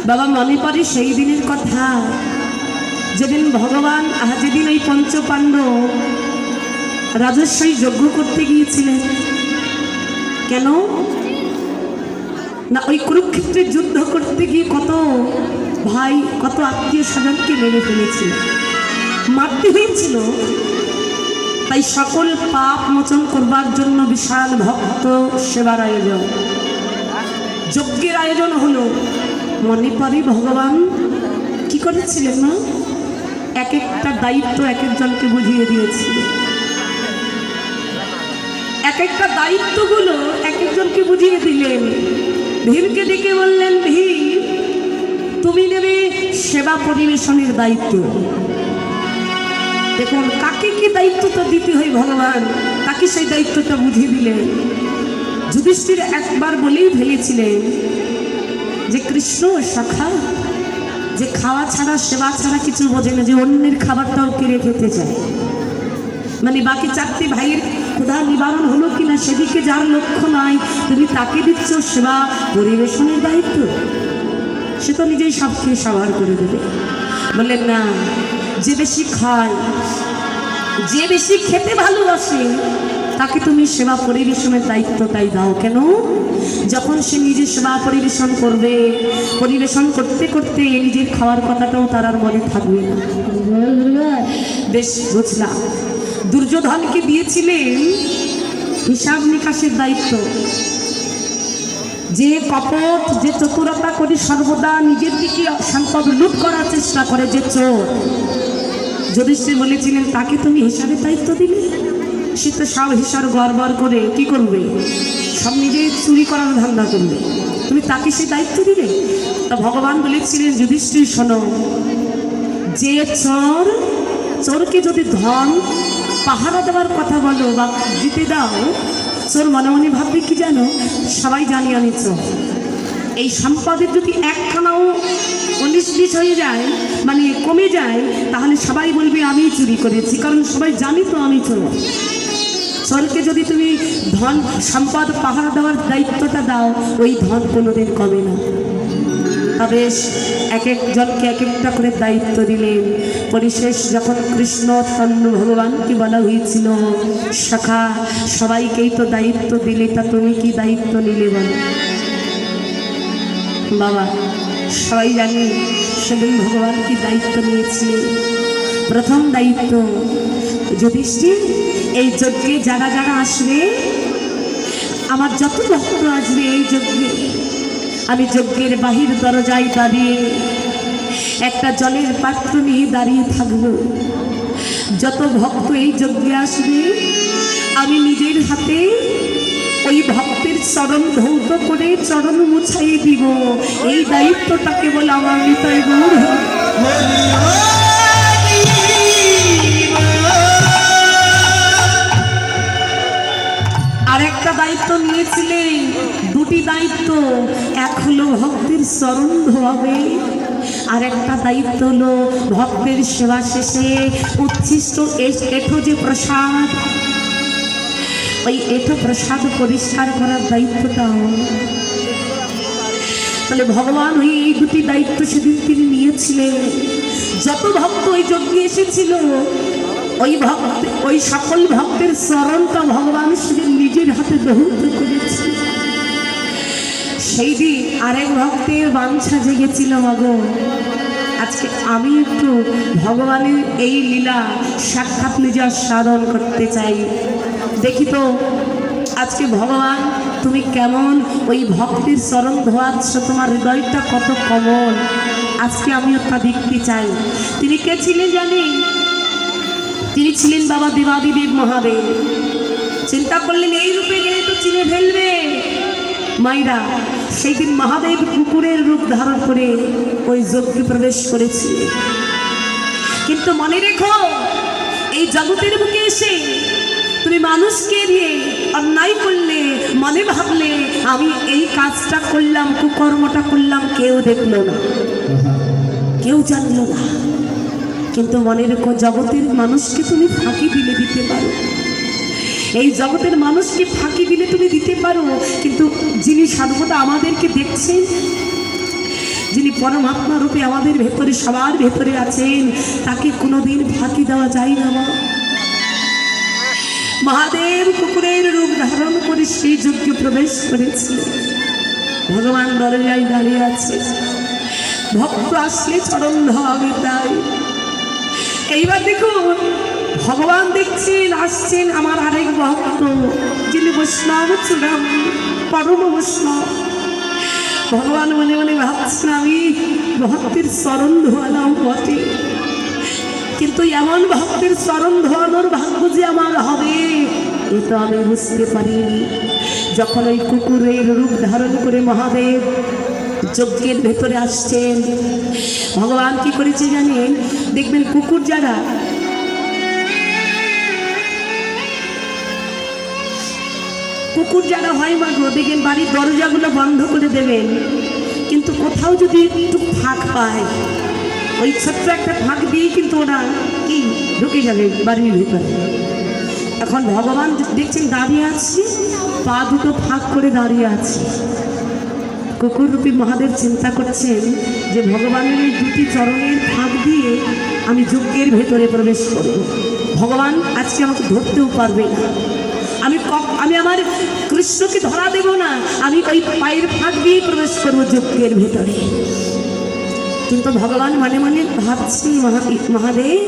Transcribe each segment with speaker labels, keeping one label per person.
Speaker 1: বাবা মনে পড়ে সেই দিনের কথা, যেদিন ভগবান যেদিন ওই পঞ্চপাণ্ডব রাজস্বী যজ্ঞ করতে গিয়েছিলেন। কেন না, ওই কুরুক্ষেত্রের যুদ্ধ করতে গিয়ে কত ভাই কত আত্মীয় স্বজনকে মেরে ফেলেছিল, মারতে হয়েছিল। তাই সকল পাপ মোচন করবার জন্য বিশাল ভক্ত সেবার আয়োজন, যজ্ঞের আয়োজন হলো। মনে পড়ে ভগবান কি করেছিলেন না, এক একটা দায়িত্ব এক একজনকে বুঝিয়ে দিয়েছিল। এক একটা দায়িত্বগুলো এক একজনকে বুঝিয়ে দিলেন। ভীমকে ডেকে বললেন, ভীম তুমি নেবে সেবা পরিবেশনের দায়িত্ব। দেখুন কাকে কি দায়িত্বটা দিতে হয় ভগবান তাকে সেই দায়িত্বটা বুঝিয়ে দিলেন। যুধিষ্ঠির একবার বলেই ফেলেছিলেন যে কৃষ্ণ শাখা যে খাওয়া ছাড়া সেবা ছাড়া কিছু বোঝে না, যে অন্যের খাবারটাও কেড়ে খেতে চায়। মানে বাকি চারটি ভাইয়ের ক্ষুধা নিবারণ হলো কিনা সেদিকে যার লক্ষ্য নাই, তুমি তাকে দিচ্ছ সেবা পরিবেশনের দায়িত্ব, সে তো নিজেই সব খেয়ে সাবার করে দেবে। বললেন না, যে বেশি খায় যে বেশি খেতে ভালোবাসে তাকে তুমি সেবা পরিবেশনের দায়িত্বটাই দাও। কেন, যখন সে নিজে সেবা পরিবেশন করবে, পরিবেশন করতে করতে নিজের খাওয়ার কথাটাও তার আর মনে থাকবে না। বেশ বুঝলাম। দুর্যোধনকে দিয়েছিলেন হিসাব নিকাশের দায়িত্ব। যে কপট, যে চতুরতা করে সর্বদা নিজের দিকে সম্পদ লুট করার চেষ্টা করে, যে চোর, যুধিষ্ঠির বলেছিলেন তাকে তুমি হিসাবের দায়িত্ব দিলে। সে তো সব হিসাব গড়বড় করে কি করবে, সব নিজেই চুরি করার ধান্দা করবে, তুমি তাকে সে দায়িত্ব দিলে। তা ভগবান বলেছিলেন, যুধিষ্ঠির শোনো, যে চোর, চোরকে যদি ধন পাহারা দেওয়ার কথা বলো বা দিতে দাও, চোর মনে মনে ভাববে কি জানো, সবাই জানি আমি চোর। এই সম্পদের যদি একখানাও 19-20 হয়ে যায়, মানে কমে যায়, তাহলে সবাই বলবে আমি চুরি করেছি, কারণ সবাই জানি তো আমি চোর। চোরকে যদি তুমি ধন সম্পদ পাহারা দেওয়ার দায়িত্বটা দাও, ওই ধন কোনোদিন কমে না। তবে এক একজনকে এক একটা করে দায়িত্ব দিলেন। পরিশেষ যখন কৃষ্ণ তন্ন ভগবানকে বলা হয়েছিল, শাখা সবাইকেই তো দায়িত্ব দিলে, তা তুমি কি দায়িত্ব নিলে বলো। বাবা সবাই জানি সেদিন ভগবান কি দায়িত্ব নিয়েছিলেন। প্রথম দায়িত্ব, যুধিষ্ঠির এই যজ্ঞে যারা যারা আসবে, আমার যত ভক্ত আসবে এই যজ্ঞে, আমি যজ্ঞের বাহির দরজায় দাঁড়িয়ে একটা জলের পাত্র নিয়ে দাঁড়িয়ে থাকবো। যত ভক্ত এই যজ্ঞে আসবে, আমি নিজের হাতে ওই ভক্তের চরণ ধৌত করে চরণ মুছাই দিব। এই দায়িত্বটা কেবল আমার নিতাই গৌর। আরেকটা দায়িত্ব নিয়েছিলেন, দুটি দায়িত্ব, এক হলো ভক্তের চরণ ধোয়াবে, আর একটা দায়িত্ব হলো ভক্তের সেবা শেষে উচ্ছিষ্ট এঠো যে প্রসাদ, ওই এঠো প্রসাদ পরিষ্কার করার দায়িত্বটা। তাহলে ভগবান ওই এই দুটি দায়িত্ব সেদিন তিনি নিয়েছিলেন। যত ভক্ত ওই যজ্ঞে এসেছিল, ওই সকল ভক্তের চরণটা ভগবান সেদিন নিজের হাতে দৌত করেছে। সেই দিন আরেক ভক্তের বাঞ্ছা জেগেছিল, মাগো আজকে আমি একটু ভগবানের এই লীলা সাক্ষাৎ নিজে সাধন করতে চাই। দেখি তো আজকে ভগবান তুমি কেমন ওই ভক্তের চরণ ধোয়াচ্ছ, তোমার হৃদয়টা কত কমল, আজকে আমিও তা দেখতে চাই। তিনি কে ছিলেন জানি? তিনি ছিলেন বাবা দেবাদিদেব মহাদেব। চিন্তা করলেন এই রূপে গেলে তো চিনে ফেলবে মাইরা। সেই দিন মহাদেব কুকুরের রূপ ধারণ করে ওই যজ্ঞে প্রবেশ করেছে। কিন্তু মনে রেখো, এই জগতের বুকে এসে তুমি মানুষকে দিয়ে অন্যায় করলে, মনে ভাবলে আমি এই কাজটা করলাম, কুকর্মটা করলাম, কেউ দেখলো না, কেউ জানলো না। কিন্তু মনে রেখো, জগতের মানুষকে তুমি ফাঁকি দিলে দিতে পারো, এই জগতের মানুষকে ফাঁকি দিলে তুমি দিতে পারো, কিন্তু যিনি সর্বদা আমাদেরকে দেখছেন, যিনি পরমাত্মা রূপে আমাদের ভেতরে সবার ভেতরে আছেন, তাকে কোনোদিন ফাঁকি দেওয়া যায় না মা। মহাদেব কুকুরের রূপ ধারণ করে সেই যজ্ঞে প্রবেশ করেছিলেন। ভগবান দরজায় দাঁড়িয়ে আছে, ভক্ত আসলে চরণ ধোয়াবে তাই। এইবার দেখুন ভগবান দেখছেন আসছেন আমার আরেক ভক্ত, যিনি বৈষ্ণব চূড়াম পরম বৈষ্ণব। ভগবান মনে মনে ভাবছেন আমি ভক্তের চরণ ধোয়ালাম বটে, কিন্তু এমন ভক্তের চরণ ধোয়ানোর ভাগ্য যে আমার হবে এ তো আমি বুঝতে পারিনি। যখন ওই কুকুরের রূপ ধারণ করে মহাদেব যজ্ঞের ভেতরে আসছেন, ভগবান কি করেছে জানেন? দেখবেন কুকুর যারা হয় মা গো, দেখবেন বাড়ির দরজাগুলো বন্ধ করে দেবেন, কিন্তু কোথাও যদি একটু ফাঁক পায় ওই ছোট্ট একটা ফাঁক দিয়ে কিন্তু ওরা কি ঢুকে যাবে বাড়ির ভিতরে। এখন ভগবান দেখছেন দাঁড়িয়ে আছে, পা দুটো ফাঁক করে দাঁড়িয়ে আছে। কুকুররূপী মহাদেব চিন্তা করছেন যে ভগবানের এই দুটি চরণের ফাঁক দিয়ে আমি যজ্ঞের ভেতরে প্রবেশ করব। ভগবান আজকে আমাকে ধরতেও পারবে না, আমি আমার কৃষ্ণকে ধরা দেব না, আমি ওই পায়ের ফাঁক দিয়ে প্রবেশ করবো যজ্ঞের ভেতরে। কিন্তু ভগবান মনে মনে ভাবছি মহাদেব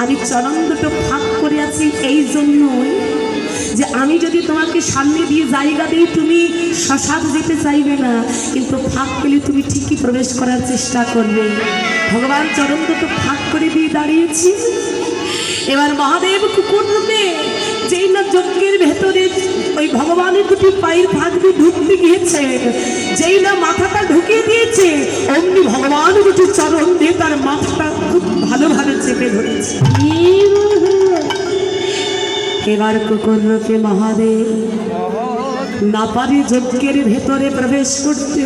Speaker 1: আমি চরণ দুটো ফাঁক করে আছি এই জন্যই যে আমি যদি তোমাকে সামনে দিয়ে জায়গা দিই তুমি শ্মশান যেতে চাইবে না, কিন্তু ফাঁক পেলে তুমি ঠিকই প্রবেশ করার চেষ্টা করবে। ভগবান চরণ দুটো ফাঁক করে দিয়ে দাঁড়িয়েছি। এবার মহাদেব কুকুর রূপে যেই না যজ্ঞের ভেতরে ওই ভগবানের দুটি পায়ের ফাঁক দিয়ে ঢুকতে গিয়েছে, যেই না মাথাটা ঢুকিয়ে দিয়েছে, অমনি ভগবান দুটি চরণ দিয়ে তার মাথাটা খুব ভালোভাবে চেপে ধরেছে। এবার কুকুর রূপে মহাদেব না পারে যজ্ঞের ভেতরে প্রবেশ করতে,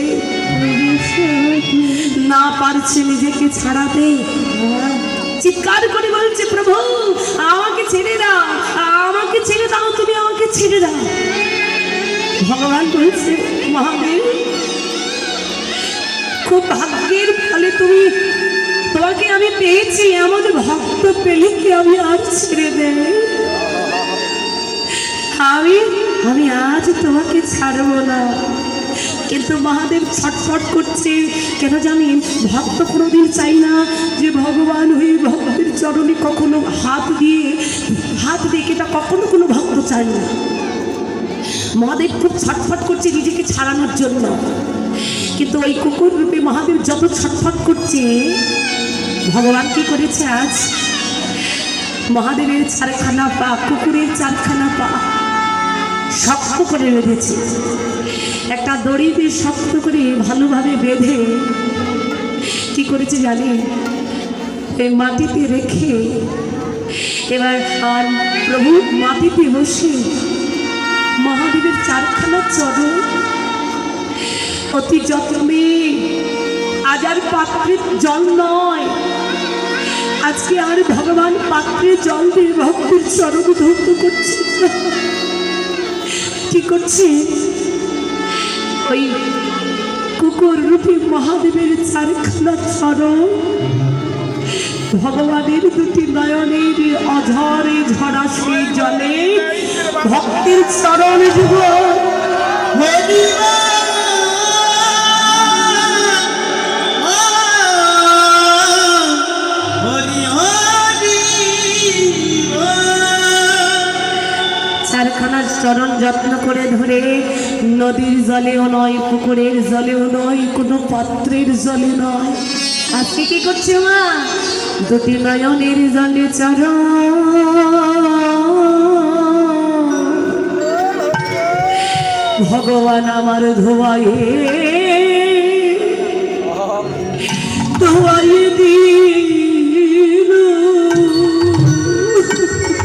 Speaker 1: না পারছে নিজেকে ছাড়াতে, চিৎকার করে বলছে প্রভু আমাকে ছেড়ে দাও, আমাকে ছেড়ে দাও, তুমি আমাকে ছেড়ে দাও। ভগবান বলছে মহাদেব খুব ভাগ্যের ফলে তোমাকে আমি পেয়েছি, এমন ভক্ত পেলে কি আমি আর ছেড়ে দেব? আমি আজ তোমাকে ছাড়বো না। কিন্তু মহাদেব ছটফট করছে, কেন জানেন? ভক্ত কোনোদিন চাই না যে ভগবান হয়ে ভক্তের চরণে কখনো হাত দিয়ে এটা কখনো কোনো ভক্ত চায় না। মহাদেব খুব ছটফট করছে নিজেকে ছাড়ানোর জন্য, কিন্তু ওই কুকুর রূপে মহাদেব যত ছটফট করছে, ভগবান কি করেছে আজ মহাদেবের চারখানা পা, কুকুরের চারখানা পা শক্ত করে বেঁধেছে, একটা দড়ি দিয়ে শক্ত করে ভালোভাবে বেঁধে কি করেছে জানেন? এই মাটিতে রেখে এবার আর প্রভু মাটিতে বসে মহাদেবের চারখানা চরণ অতি যত্নে, আজ আর পাত্রের জল নয়, আজকে আর ভগবান পাত্রে জল দিয়ে ভক্তের চরণ ধৌত করছে। কি করছে? ওই কুকুর রূপী মহাদেবের চারখানা চরণ ভগবানের দুটি নয়নের অঝরে ঝরা সেই জলে ভক্তের চরণ যুগ চারখানা চরণ যত্ন করে ধরে নদীর জলেও নয়, পুকুরের জলেও নয়, কোনো পাত্রের জলে নয়, আজকে কি করছে মা? দুটি নয়নের জলে চরণ ভগবান আমার ধোয়ায়ে দিয়ে